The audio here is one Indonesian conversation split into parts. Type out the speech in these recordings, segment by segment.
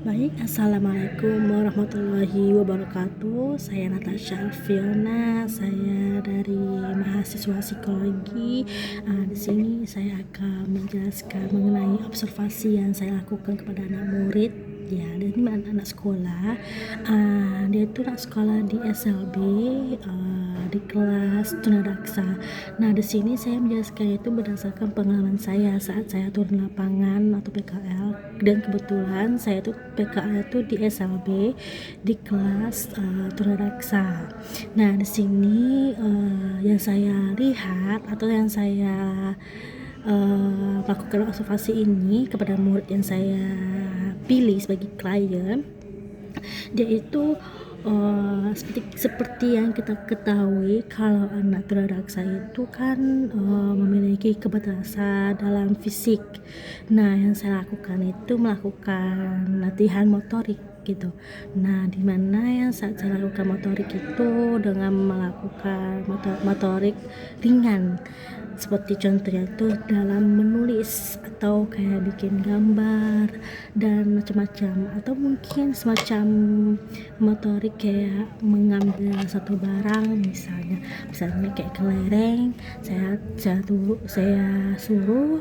Baik, Assalamualaikum warahmatullahi wabarakatuh. Saya Natasha Alfiona, saya dari mahasiswa psikologi. Di sini saya akan menjelaskan mengenai observasi yang saya lakukan kepada anak murid. Ya, dan ini anak-anak sekolah. Dia itu anak sekolah di SLB, di kelas tunadaksa. Nah, di sini saya menjelaskan itu berdasarkan pengalaman saya saat saya turun lapangan atau PKL, dan kebetulan saya itu PKL itu di SLB di kelas tunadaksa. Nah, di sini yang saya lihat atau yang saya lakukan observasi ini kepada murid yang saya pilih sebagai klien, dia itu seperti yang kita ketahui kalau anak tunadaksa itu kan memiliki keterbatasan dalam fisik. Nah, yang saya lakukan itu melakukan latihan motorik gitu. Nah, dimana yang saat saya lakukan motorik itu dengan melakukan motorik ringan, seperti contohnya tuh dalam menulis atau kayak bikin gambar dan macam-macam, atau mungkin semacam motorik kayak mengambil satu barang, misalnya kayak kelereng. Saya suruh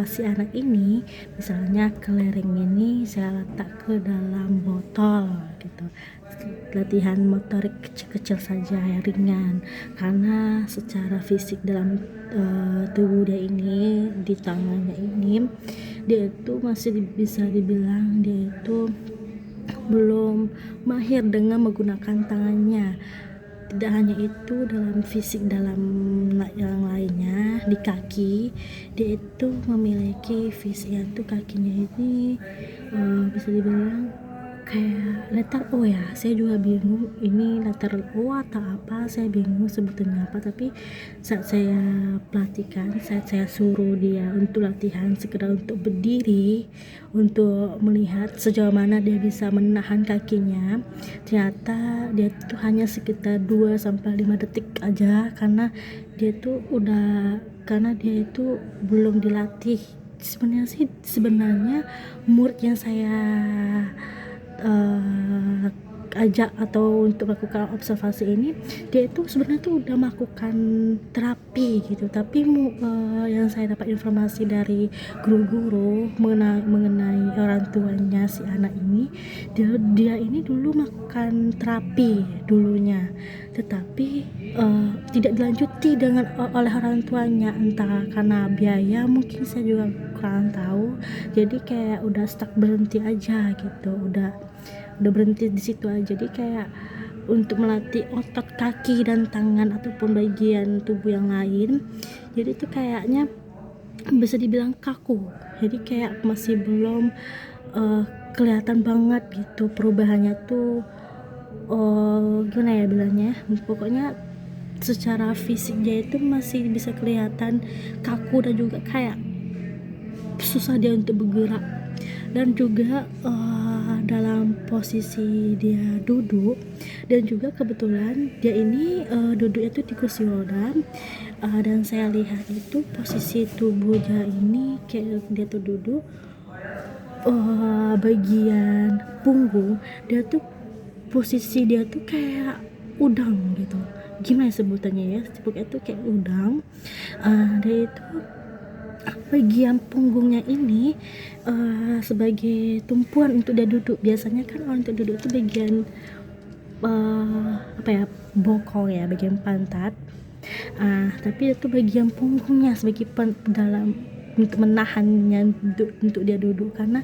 si anak ini, misalnya kelereng ini saya letak ke dalam botol gitu. Latihan motorik kecil-kecil saja yang ringan, karena secara fisik dalam tubuh dia ini, di tangannya ini, dia itu masih bisa dibilang dia itu belum mahir dengan menggunakan tangannya. Tidak hanya itu, dalam fisik dalam yang lainnya, di kaki dia itu memiliki fisiknya tuh, kakinya ini bisa dibilang kayak letter O ya. Saya juga bingung ini letter O atau apa, saya bingung sebetulnya apa. Tapi saat saya pelatihkan, saat saya suruh dia untuk latihan sekedar untuk berdiri, untuk melihat sejauh mana dia bisa menahan kakinya, ternyata dia tuh hanya sekitar 2-5 detik aja, karena dia itu belum dilatih. Sebenarnya murid yang saya ajak atau untuk melakukan observasi ini, dia itu sebenarnya tuh udah melakukan terapi gitu. Tapi yang saya dapat informasi dari guru-guru mengenai orang tuanya si anak ini, dia ini dulu melakukan terapi dulunya, tetapi tidak dilanjuti oleh orang tuanya, entah karena biaya, mungkin saya juga kurang tahu. Jadi kayak udah stuck, berhenti aja gitu, udah berhenti di situ aja. Jadi kayak untuk melatih otot kaki dan tangan ataupun bagian tubuh yang lain, jadi itu kayaknya bisa dibilang kaku. Jadi kayak masih belum kelihatan banget gitu perubahannya tuh. Gimana ya bilangnya, pokoknya secara fisik dia itu masih bisa kelihatan kaku, dan juga kayak susah dia untuk bergerak. Dan juga dalam posisi dia duduk, dan juga kebetulan dia ini duduknya tuh di kursi roda, dan saya lihat itu posisi tubuhnya ini kayak dia tuh duduk, bagian punggung dia tuh, posisi dia tuh kayak udang gitu. Gimana sebutannya ya, pokoknya tuh kayak udang. Dia itu bagian punggungnya ini sebagai tumpuan untuk dia duduk. Biasanya kan orang untuk duduk itu bagian bokong ya, bagian pantat. Tapi itu bagian punggungnya sebagai dalam untuk menahannya untuk dia duduk, karena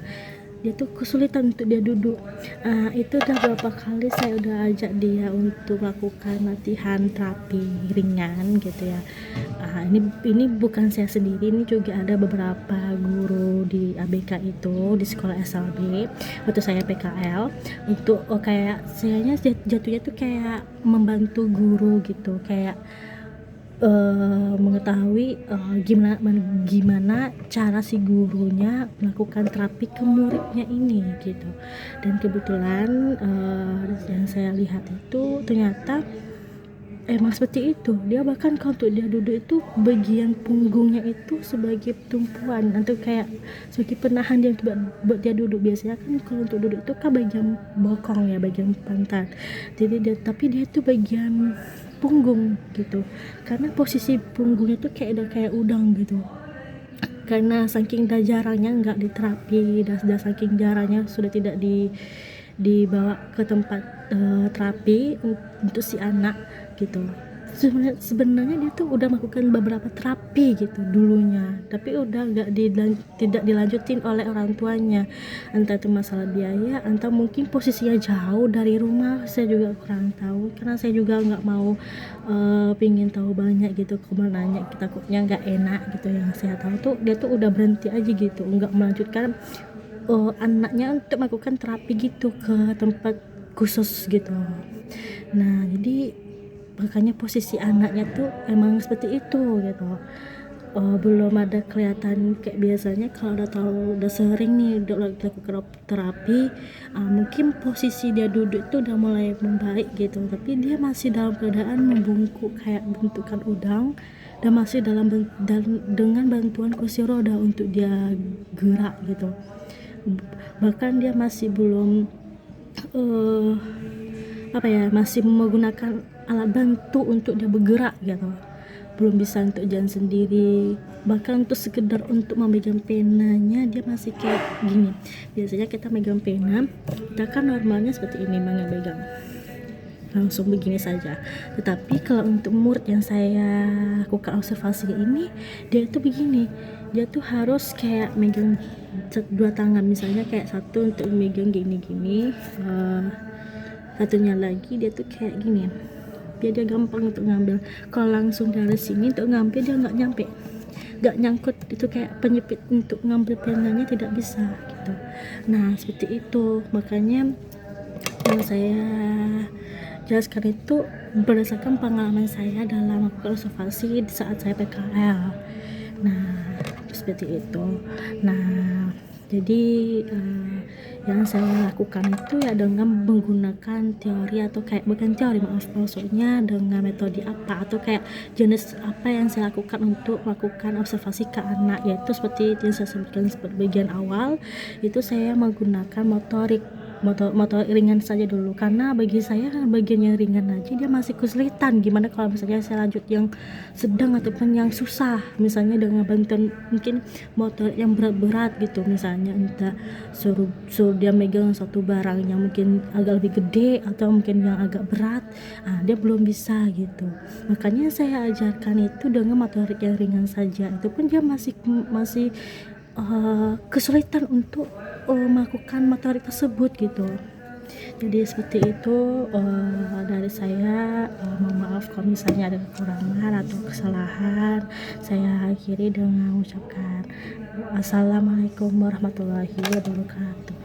dia tuh kesulitan untuk dia duduk. Itu udah beberapa kali saya udah ajak dia untuk melakukan latihan terapi ringan gitu ya. Ini bukan saya sendiri, ini juga ada beberapa guru di ABK itu, di sekolah SLB waktu saya PKL, untuk kayak sayanya jatuhnya tuh kayak membantu guru gitu, kayak mengetahui gimana cara si gurunya melakukan terapi ke muridnya ini gitu. Dan kebetulan yang saya lihat itu ternyata emang seperti itu. Dia bahkan kalau untuk dia duduk itu bagian punggungnya itu sebagai tumpuan atau kayak sebagai penahan dia buat dia duduk. Biasanya kan kalau untuk duduk itu kan bagian bokong ya, bagian pantat. Jadi dia itu bagian punggung gitu, karena posisi punggungnya tuh kayak udah kayak udang gitu, karena saking dah jarangnya nggak diterapi, dah saking jarangnya sudah tidak dibawa ke tempat terapi untuk si anak gitu. Sebenarnya dia tuh udah melakukan beberapa terapi gitu dulunya, tapi udah tidak dilanjutin oleh orang tuanya, entah itu masalah biaya, entah mungkin posisinya jauh dari rumah. Saya juga kurang tahu, karena saya juga nggak mau pingin tahu banyak gitu, kemana nanya takutnya nggak enak gitu. Yang saya tahu tuh dia tuh udah berhenti aja gitu, nggak melanjutkan anaknya untuk melakukan terapi gitu ke tempat khusus gitu. Nah jadi makanya posisi anaknya tuh emang seperti itu gitu. Belum ada kelihatan kayak biasanya. Kalau udah sering nih udah lakukan terapi, mungkin posisi dia duduk itu udah mulai membaik gitu, tapi dia masih dalam keadaan membungkuk kayak bentukan udang, dan masih dengan bantuan kursi roda untuk dia gerak gitu. Bahkan dia masih belum masih menggunakan alat bantu untuk dia bergerak gitu, belum bisa untuk jalan sendiri. Bahkan untuk sekedar untuk memegang penanya dia masih kayak gini. Biasanya kita megang pena, kita kan normalnya seperti ini, megang langsung begini saja. Tetapi kalau untuk murid yang saya lakukan observasi ini, dia itu begini, dia tuh harus kayak megang dua tangan, misalnya kayak satu untuk megang gini-gini, satunya lagi dia tuh kayak gini, biar dia gampang untuk ngambil. Kalau langsung dari sini untuk ngambil dia nggak nyangkut, itu kayak penyepit untuk ngambil penanya tidak bisa gitu. Nah seperti itu, makanya yang saya jelaskan itu berdasarkan pengalaman saya dalam melakukan observasi di saat saya PKL. Nah seperti itu. Nah jadi yang saya lakukan itu ya dengan menggunakan teori, atau kayak bukan teori, maksudnya dengan metode apa atau kayak jenis apa yang saya lakukan untuk melakukan observasi ke anak, yaitu seperti yang saya sebutkan seperti bagian awal itu saya menggunakan motor ringan saja dulu, karena bagi saya bagian yang ringan aja dia masih kesulitan. Gimana kalau misalnya saya lanjut yang sedang ataupun yang susah, misalnya dengan bantuan mungkin motor yang berat-berat gitu, misalnya entah suruh dia megang satu barang yang mungkin agak lebih gede atau mungkin yang agak berat, dia belum bisa gitu. Makanya saya ajarkan itu dengan motorik yang ringan saja, itu pun dia masih kesulitan untuk melakukan motorik tersebut gitu. Jadi seperti itu dari saya. Mohon maaf kalau misalnya ada kekurangan atau kesalahan. Saya akhiri dengan mengucapkan Assalamualaikum warahmatullahi wabarakatuh.